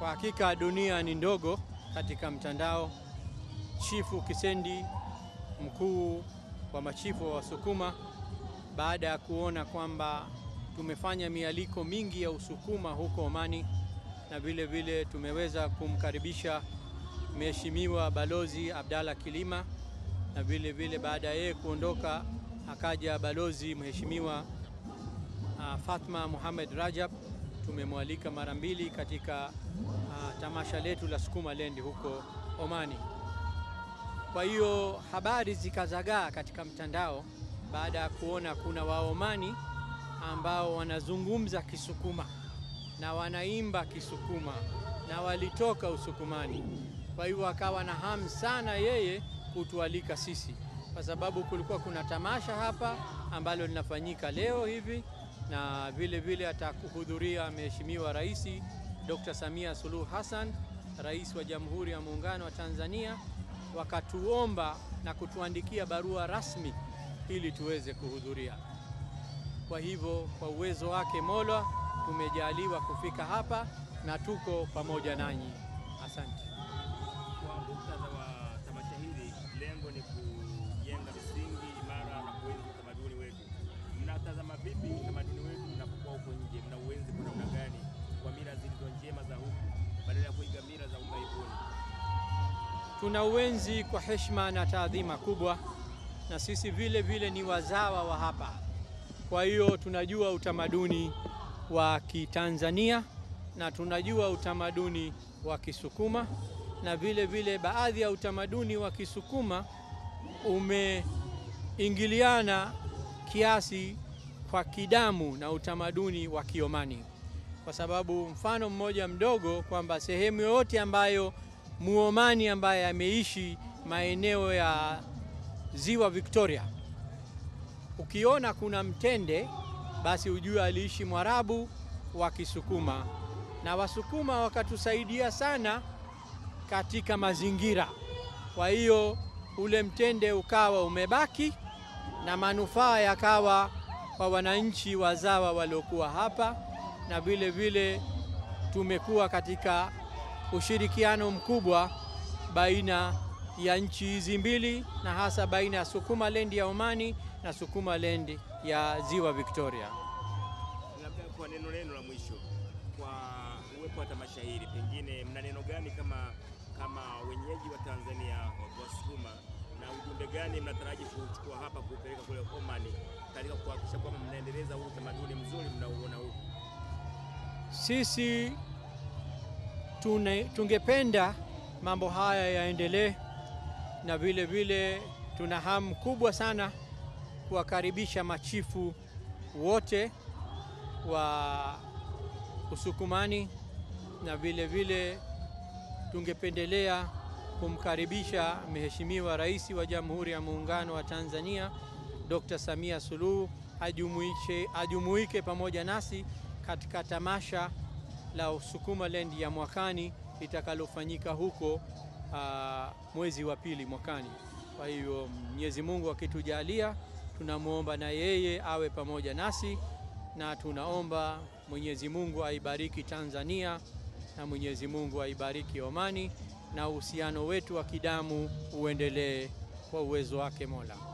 Kwa hakika dunia ni ndogo katika mtandao. Chifu Kisendi, mkuu wa machifu wa Wasukuma, baada ya kuona kwamba tumefanya mialiko mingi ya Usukuma huko Omani, na vile vile tumeweza kumkaribisha Mheshimiwa Balozi Abdalla Kilima, na vile vile baada ya yeye kuondoka akaja Balozi Mheshimiwa Fatma Muhammad Rajab. Tumemwalika mara mbili katika tamasha letu la Sukumaland huko Omani. Kwa hiyo habari zikazagaa katika mtandao baada ya kuona kuna Waomani ambao wanazungumza Kisukuma na wanaimba Kisukuma na walitoka Usukumani. Kwa hiyo akawa na hamu sana yeye kutualika sisi, kwa sababu kulikuwa kuna tamasha hapa ambalo linafanyika leo hivi, na vile vile atakuhudhuria Mheshimiwa Rais Dr. Samia Suluhu Hassan, Rais wa Jamhuri ya Muungano wa Tanzania. Wakatuomba na kutuandikia barua rasmi ili tuweze kuhudhuria. Kwa hivyo kwa uwezo wake Mola tumejaliwa kufika hapa na tuko pamoja nanyi. Asante. Kwa muktadha wa tamasha hili, lengo ni kujenga misingi imara na kuenzi utamaduni wetu. Mnatazama vipi utamaduni wetu mnapokuwa huko nje? Mna uenzi kwa namna gani kwa mila zilizo njema za huku badala ya kuiga mila za ughaibuni? Tuna uenzi kwa heshima na taadhima kubwa, na sisi vile vile ni wazawa wa hapa. Kwa hiyo tunajua utamaduni wa Kitanzania na tunajua utamaduni wa Kisukuma, na vile vile baadhi ya utamaduni wa Kisukuma umeingiliana kiasi kwa kidamu na utamaduni wa Kiomani. Kwa sababu mfano mmoja mdogo kwamba sehemu yoyote ambayo Muomani ambaye ameishi maeneo ya Ziwa Victoria, ukiona kuna mtende basi ujue aliishi Mwarabu wa Kisukuma, na Wasukuma wakatusaidia sana katika mazingira. Kwa hiyo ule mtende ukawa umebaki na manufaa yakawa kwa wananchi wazawa waliokuwa hapa, na vile vile tumekuwa katika ushirikiano mkubwa baina ya nchi hizi mbili, na hasa baina ya Sukumaland ya Omani na Sukumaland ya Ziwa Victoria. Labda kwa neno la mwisho kwa uwepo wa tamasha hili, pengine mna neno gani kama wenyeji wa Tanzania wa Sukuma, na ujumbe gani mnataraji kuchukua hapa kupeleka kule Omani katika kuhakikisha kwamba mnaendeleza huu utamaduni mzuri mnaouona huku? Sisi tungependa mambo haya yaendelee, na vile vile tuna hamu kubwa sana kuwakaribisha machifu wote wa Usukumani, na vile vile tungependelea kumkaribisha Mheshimiwa Rais wa Jamhuri ya Muungano wa Tanzania Dr. Samia Suluhu ajumuike pamoja nasi katika tamasha la Sukumaland ya mwakani litakalofanyika huko mwezi wa pili mwakani. Kwa hiyo Mwenyezi Mungu akitujalia, tunamuomba na yeye awe pamoja nasi, na tunaomba Mwenyezi Mungu aibariki Tanzania na Mwenyezi Mungu aibariki Omani, na uhusiano wetu wa kidamu uendelee kwa uwezo wake Mola.